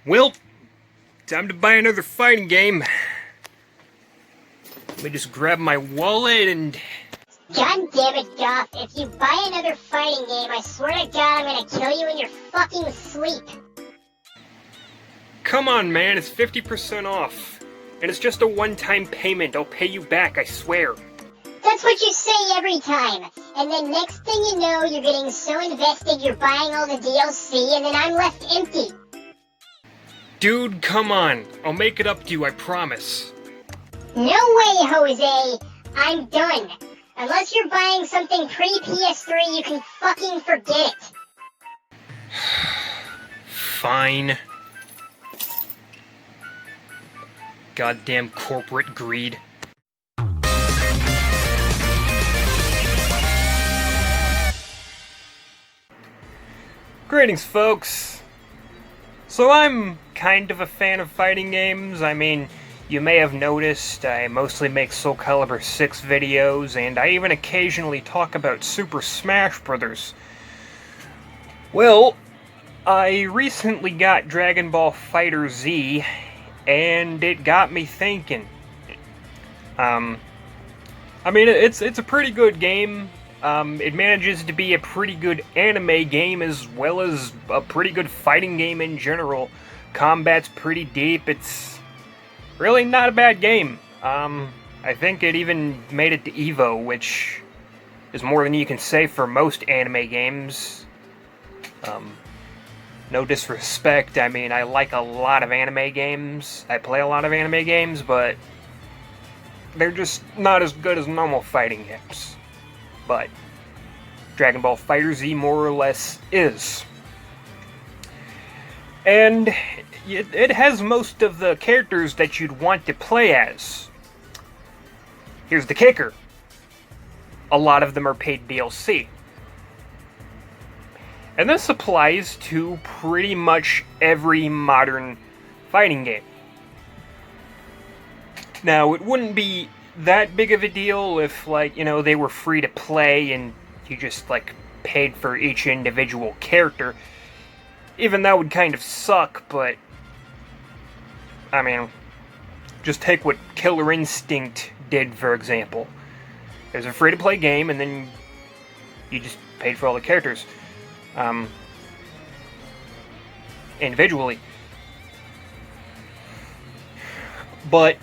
Well, time to buy another fighting game. Let me just grab my wallet and... God damn it, Goth. If you buy another fighting game, I swear to God I'm gonna kill you in your fucking sleep. Come on, man, it's 50% off. And it's just a one-time payment. I'll pay you back, I swear. That's what you say every time. And then next thing you know, you're getting so invested you're buying all the DLC, and then I'm left empty. Dude, come on. I'll make it up to you, I promise. No way, Jose. I'm done. Unless you're buying something pre-PS3, you can fucking forget it. Fine. Goddamn corporate greed. Greetings, folks. So I'm kind of a fan of fighting games. I mean, you may have noticed I mostly make Soul Calibur 6 videos, and I even occasionally talk about Super Smash Bros. Well, I recently got Dragon Ball FighterZ, and it got me thinking. I mean, it's a pretty good game. It manages to be a pretty good anime game as well as a pretty good fighting game in general. Combat's pretty deep. It's really not a bad game. I think it even made it to EVO, which is more than you can say for most anime games. No disrespect, I mean, I like a lot of anime games. I play a lot of anime games, but they're just not as good as normal fighting games. But Dragon Ball FighterZ more or less is. And it has most of the characters that you'd want to play as. Here's the kicker. A lot of them are paid DLC. And this applies to pretty much every modern fighting game. Now, it wouldn't be that big of a deal if, like, you know, they were free to play and you just, like, paid for each individual character. Even that would kind of suck, but I mean, just take what Killer Instinct did, for example. It was a free-to-play game, and then you just paid for all the characters. Individually. But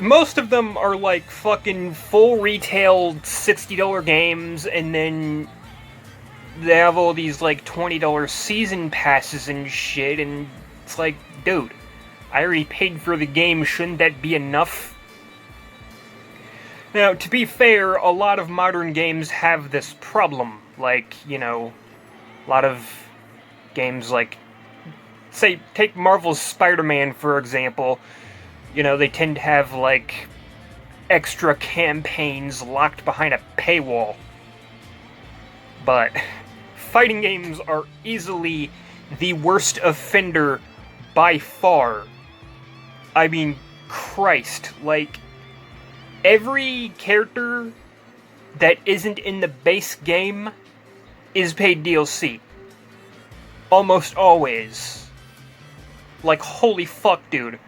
most of them are like fucking full retail $60 games, and then they have all these like $20 season passes and shit, and it's like, dude, I already paid for the game, shouldn't that be enough? Now, to be fair, a lot of modern games have this problem. Like, you know, a lot of games like, say, take Marvel's Spider-Man, for example. You know, they tend to have, like, extra campaigns locked behind a paywall. But fighting games are easily the worst offender by far. I mean, Christ, like, every character that isn't in the base game is paid DLC. Almost always. Like, holy fuck, dude.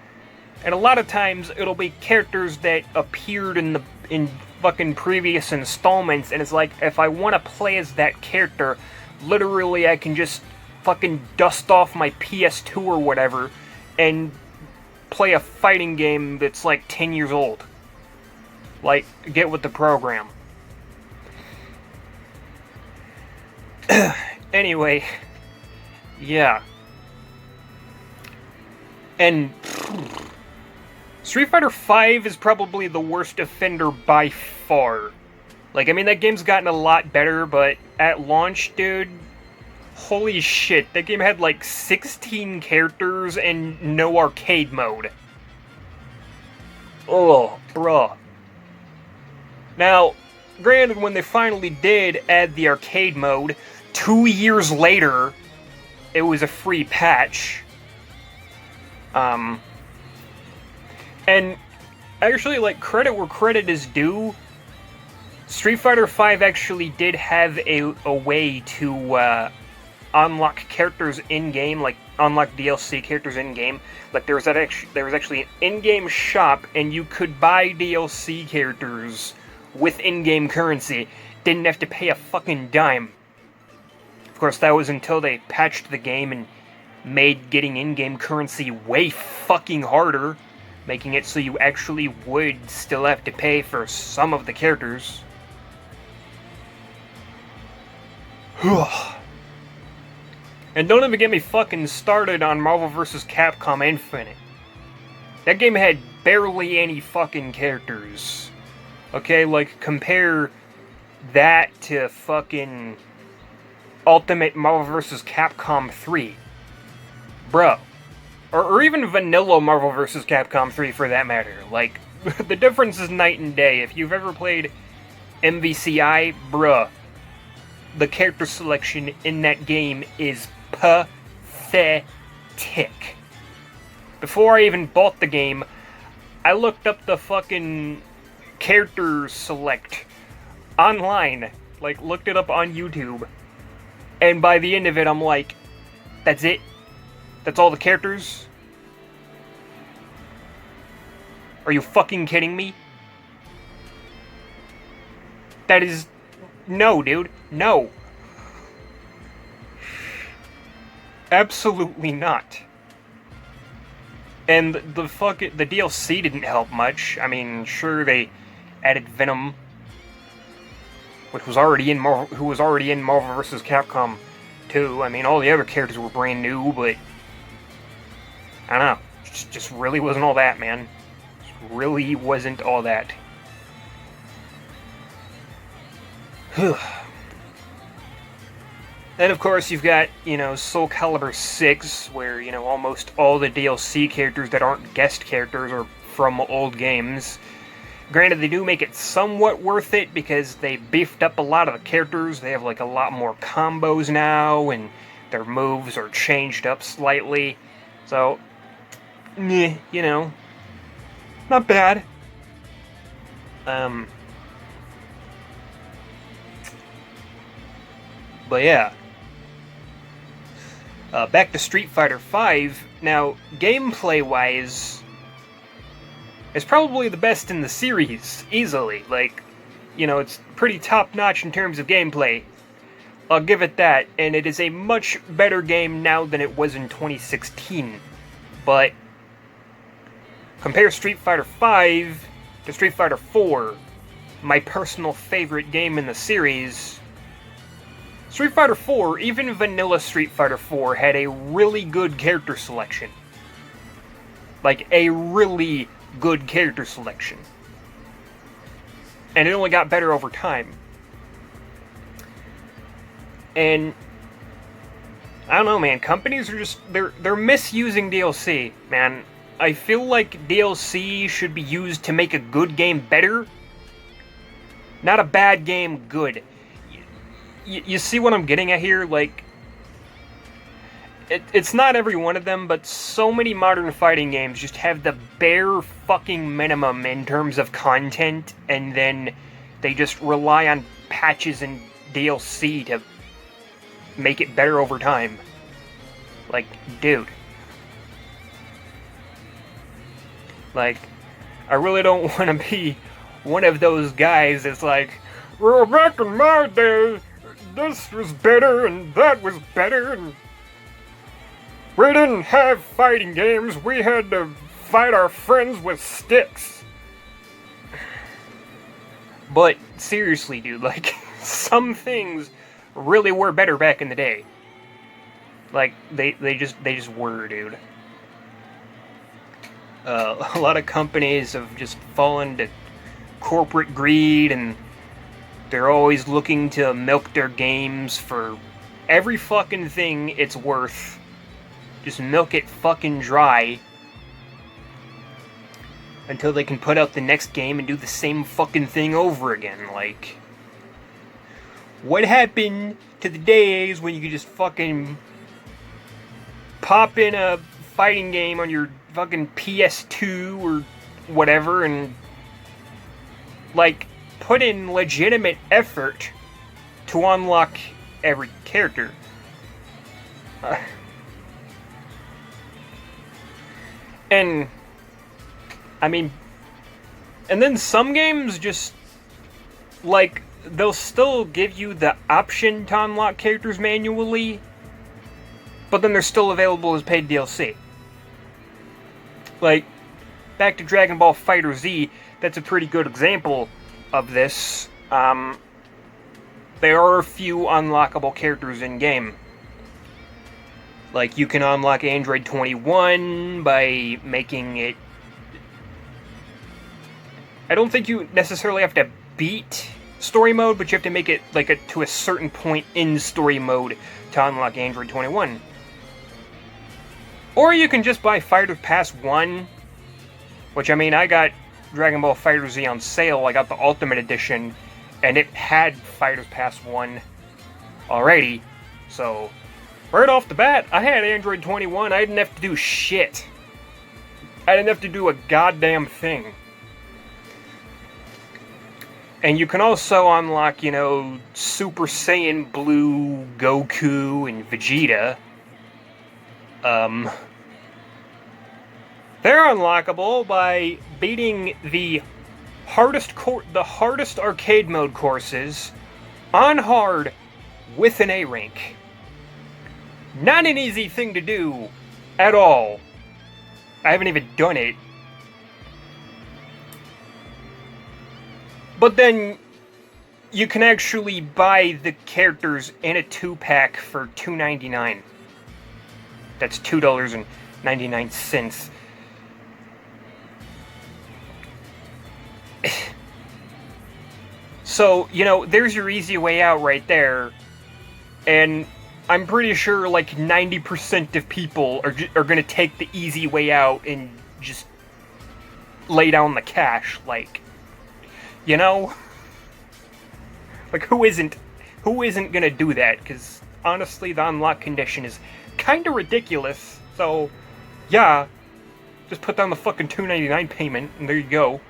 And a lot of times, it'll be characters that appeared in fucking previous installments, and it's like, if I want to play as that character, literally I can just fucking dust off my PS2 or whatever, and play a fighting game that's like 10 years old. Like, get with the program. Anyway, yeah. And Street Fighter V is probably the worst offender by far. Like, I mean, that game's gotten a lot better, but at launch, dude, holy shit, that game had like 16 characters and no arcade mode. Oh, bruh. Now, granted, when they finally did add the arcade mode, 2 years later, it was a free patch. And actually, like, credit where credit is due, Street Fighter V actually did have a way to unlock characters in-game, like unlock DLC characters in-game. Like there was actually an in-game shop, and you could buy DLC characters with in-game currency. Didn't have to pay a fucking dime. Of course, that was until they patched the game and made getting in-game currency way fucking harder, making it so you actually would still have to pay for some of the characters. And don't even get me fucking started on Marvel vs. Capcom Infinite. That game had barely any fucking characters. Okay, like, compare that to fucking Ultimate Marvel vs. Capcom 3. Bro. Or even vanilla Marvel vs. Capcom 3 for that matter. Like, the difference is night and day. If you've ever played MVCI, bruh, the character selection in that game is pathetic. Before I even bought the game, I looked up the fucking character select online. Like, looked it up on YouTube. And by the end of it, I'm like, that's it? That's all the characters? Are you fucking kidding me? That is... No, dude. No. Absolutely not. And the DLC didn't help much. I mean, sure, they added Venom, which was already in Marvel, who was already in Marvel vs. Capcom 2. I mean, all the other characters were brand new, but I don't know. Just really wasn't all that, man. Just really wasn't all that. Then, of course, you've got, Soul Calibur 6, where, almost all the DLC characters that aren't guest characters are from old games. Granted, they do make it somewhat worth it, because they beefed up a lot of the characters. They have, like, a lot more combos now, and their moves are changed up slightly. So, not bad. But yeah. Back to Street Fighter V. Now, gameplay-wise, it's probably the best in the series, easily. Like, it's pretty top-notch in terms of gameplay. I'll give it that, and it is a much better game now than it was in 2016. But compare Street Fighter V to Street Fighter IV, my personal favorite game in the series. Street Fighter IV, even vanilla Street Fighter IV, had a really good character selection. Like, a really good character selection. And it only got better over time. And I don't know, man, companies are just, they're misusing DLC, man. I feel like DLC should be used to make a good game better, not a bad game good. You see what I'm getting at here? Like, it's not every one of them, but so many modern fighting games just have the bare fucking minimum in terms of content, and then they just rely on patches and DLC to make it better over time. Like, dude. Like, I really don't want to be one of those guys that's like, well, back in my day, this was better, and that was better, and we didn't have fighting games, we had to fight our friends with sticks. But, seriously, dude, like, some things really were better back in the day. Like, they just were, dude. A lot of companies have just fallen to corporate greed, and they're always looking to milk their games for every fucking thing it's worth. Just milk it fucking dry until they can put out the next game and do the same fucking thing over again. Like, what happened to the days when you could just fucking pop in a fighting game on your fucking PS2 or whatever and, like, put in legitimate effort to unlock every character? Uh, and, I mean, and then some games just, like, they'll still give you the option to unlock characters manually, but then they're still available as paid DLC. Like, back to Dragon Ball FighterZ, that's a pretty good example of this. There are a few unlockable characters in game. Like, you can unlock Android 21 by making it... I don't think you necessarily have to beat story mode, but you have to make it like to a certain point in story mode to unlock Android 21. Or you can just buy Fighter Pass 1, which, I mean, I got Dragon Ball FighterZ on sale. I got the Ultimate Edition, and it had Fighter Pass 1 already. So, right off the bat, I had Android 21. I didn't have to do shit. I didn't have to do a goddamn thing. And you can also unlock, you know, Super Saiyan Blue, Goku, and Vegeta. They're unlockable by beating the hardest arcade mode courses on hard with an A rank. Not an easy thing to do at all. I haven't even done it. But then you can actually buy the characters in a 2-pack for $2.99. That's $2.99. So, you know, there's your easy way out right there. And I'm pretty sure like 90% of people are going to take the easy way out and just lay down the cash. Like, you know? Like, who isn't going to do that? Because, honestly, the unlock condition is kind of ridiculous. So, yeah, just put down the fucking $2.99 payment, and there you go.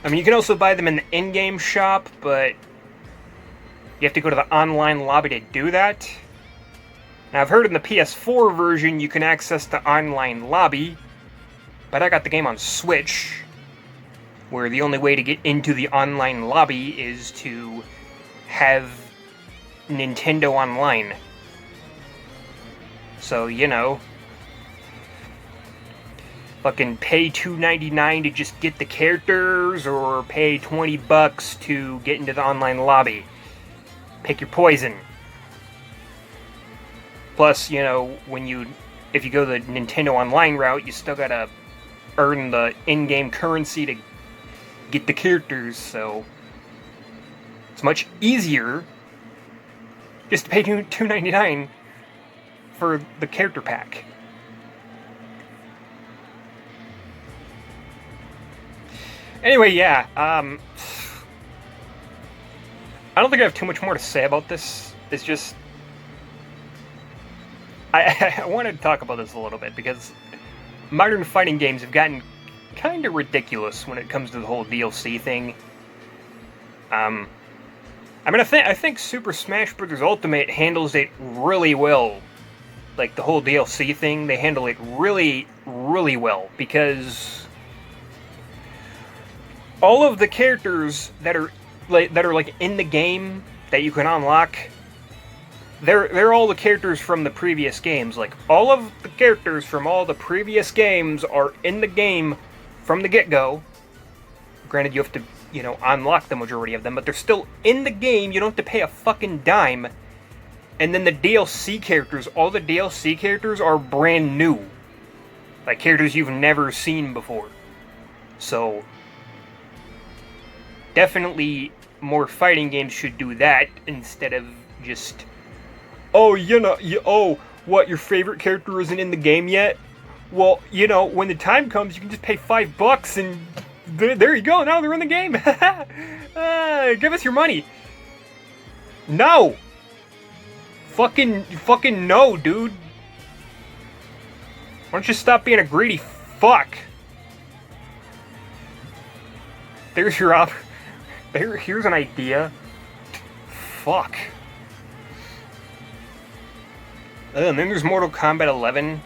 I mean, you can also buy them in the in-game shop, but you have to go to the online lobby to do that. Now, I've heard in the PS4 version you can access the online lobby, but I got the game on Switch, where the only way to get into the online lobby is to have Nintendo Online. So, you know, fucking pay $2.99 to just get the characters, or pay $20 to get into the online lobby. Pick your poison. Plus, you know, if you go the Nintendo Online route, you still gotta earn the in-game currency to get the characters, so it's much easier just to pay $2.99 for the character pack. Anyway, yeah, I don't think I have too much more to say about this. It's just, I wanted to talk about this a little bit, because modern fighting games have gotten kind of ridiculous when it comes to the whole DLC thing. I mean, I think Super Smash Bros. Ultimate handles it really well. Like, the whole DLC thing, they handle it really, really well, because all of the characters that are like in the game that you can unlock, they're all the characters from the previous games. Like, all of the characters from all the previous games are in the game from the get-go. Granted, you have to, you know, unlock the majority of them, but they're still in the game. You don't have to pay a fucking dime. And then the DLC characters, all the DLC characters are brand new. Like, characters you've never seen before. So, definitely more fighting games should do that instead of just, oh, you know, what, your favorite character isn't in the game yet? Well, you know, when the time comes, you can just pay $5 and there you go, now they're in the game. Give us your money. No! Fucking no, dude. Why don't you stop being a greedy fuck? There's your here's an idea. Fuck. And then there's Mortal Kombat 11.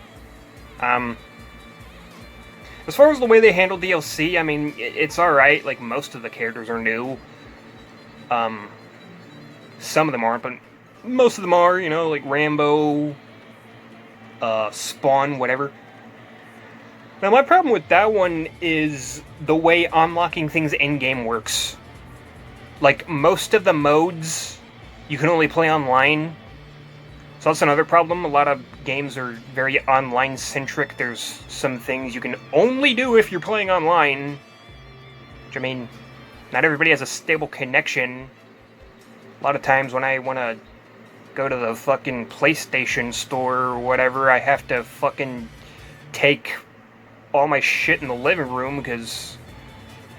As far as the way they handle DLC, I mean, it's alright. Like, most of the characters are new. Some of them aren't, but most of them are, you know, like Rambo, Spawn, whatever. Now, my problem with that one is the way unlocking things in-game works. Like, most of the modes, you can only play online. So that's another problem. A lot of games are very online-centric. There's some things you can only do if you're playing online. Which, I mean, not everybody has a stable connection. A lot of times when I want to go to the fucking PlayStation store or whatever, I have to fucking take all my shit in the living room because,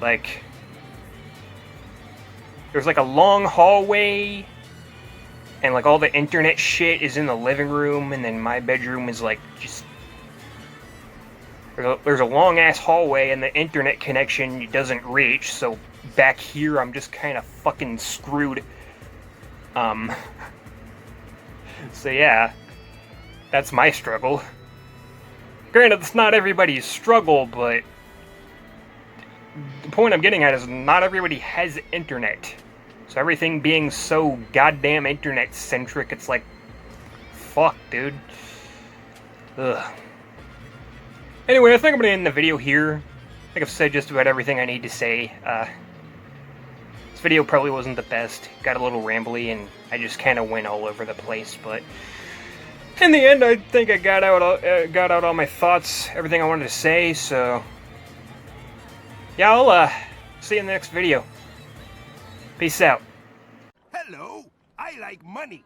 like, there's like a long hallway and like all the internet shit is in the living room, and then my bedroom is like just there's a long ass hallway and the internet connection doesn't reach, so back here I'm just kind of fucking screwed. So yeah, that's my struggle. Granted, it's not everybody's struggle, but the point I'm getting at is not everybody has internet. So everything being so goddamn internet-centric, it's like, fuck, dude. Ugh. Anyway, I think I'm gonna end the video here. I think I've said just about everything I need to say. This video probably wasn't the best. Got a little rambly, and I just kind of went all over the place, but in the end, I think I got out all my thoughts, everything I wanted to say, so yeah, I'll see you in the next video. Peace out. Hello, I like money.